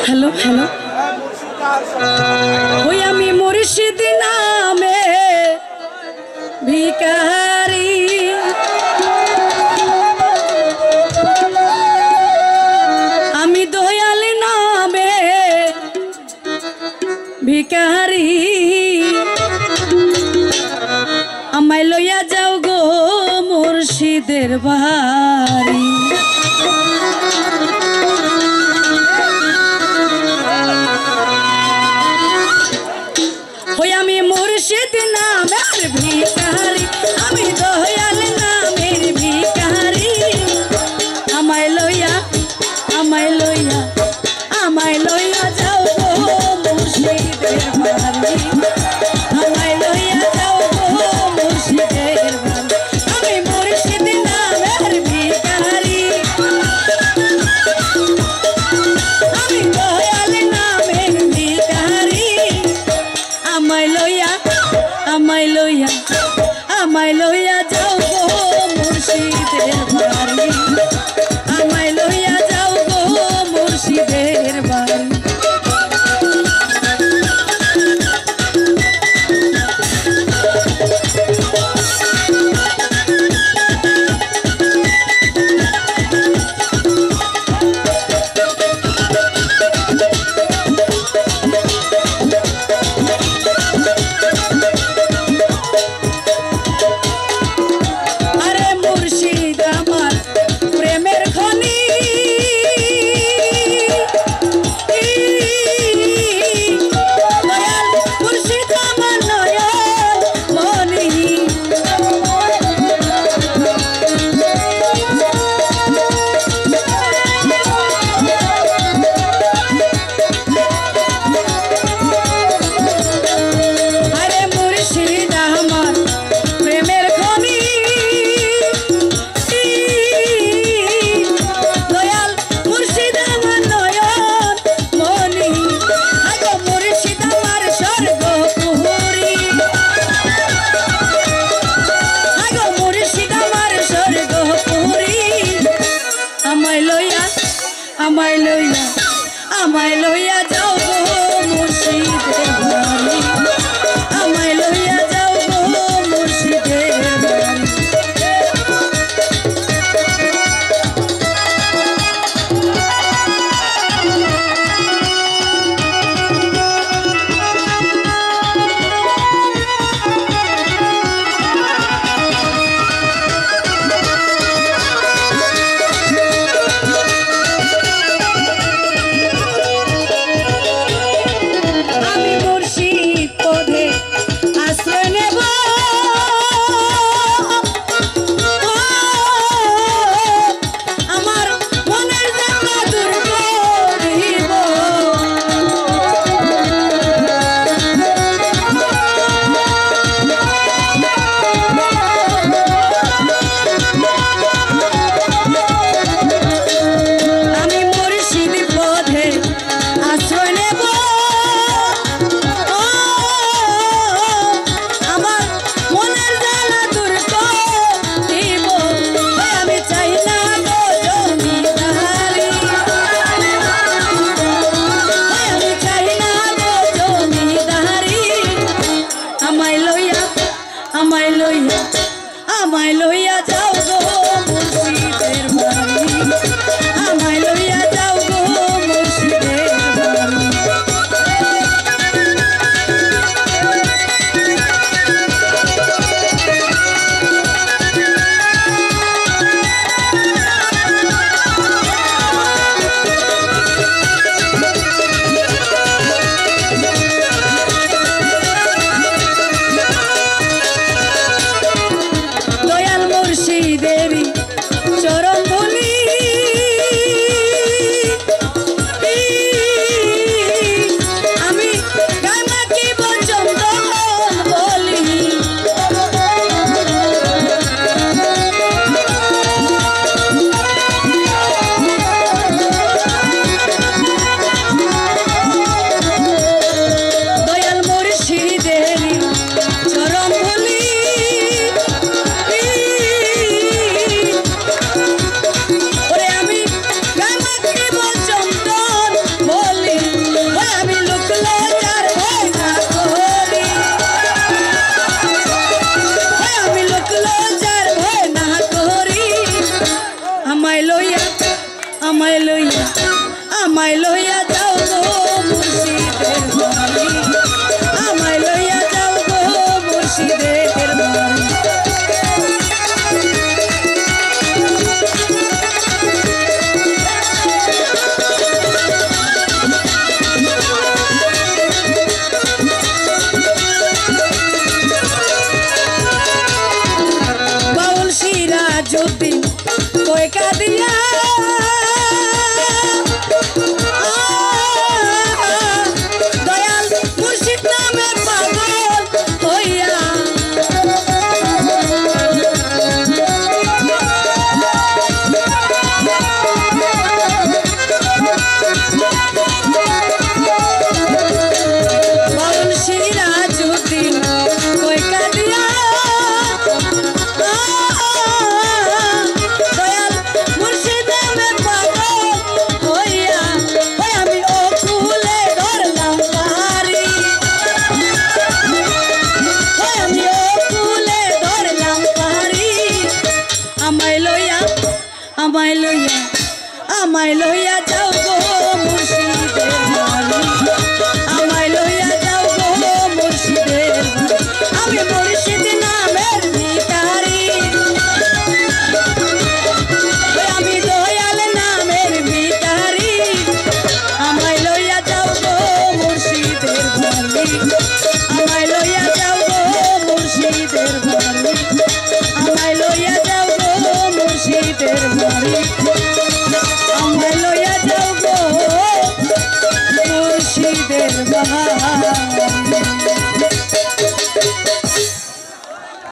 hello hello ওই আমি মুর্শিদ নামে ভিখারি আমি দয়াল নামে ভিখারি আমায় লইয়া যাও গো মুর্শিদের বাড়ি ওই আমি মুর্শিদ নামের ভিখারি আমি দয়াল নামের ভিখারি আমায় লইয়া যাও গো মুর্শিদের বাড়ি আমায় লইয়া যাও গো মুর্শিদের বাড়ি আমি মুর্শিদ নামের ভিখারি আমি দয়াল নামের ভিখারি আমায় লইয়া যাও গো মুর্শিদের বাড়ি আমায় লইয়া যাও গো মুর্শিদের বাড়ি আমায় লইয়া যাও গো মুর্শিদের বাড়ি আমায় লইয়া যাও গো মুর্শিদের বাড়ি আমায় লইয়া যাও গো মুর্শিদের বাড়ি আমায় লইয়া যাও গো মুর্শিদের বাড়ি দয়াল মুর্শিদে আমায় লইয়া যাও গো মুর্শিদের বাড়ি আমায় লইয়া যাও গো মুর্শিদের বাড়ি বাউল সিরাজউদ্দিন কয়কা দিয়া আমায় লইয়া যাও গো মুর্শিদের বাড়ি আমায় লইয়া যাও গো মুর্শিদের বাড়ি আমি মুর্শিদ নামের ভিখারি আমি দয়াল নামের ভিখারি আমায় লইয়া যাও গো মুর্শিদের বাড়ি আমায় লইয়া যাও গো মুর্শিদের বাড়ি আমায় লইয়া যাও গো মুর্শিদের বাড়ি আমায় লইয়া যাও গো মুর্শিদের বাড়ি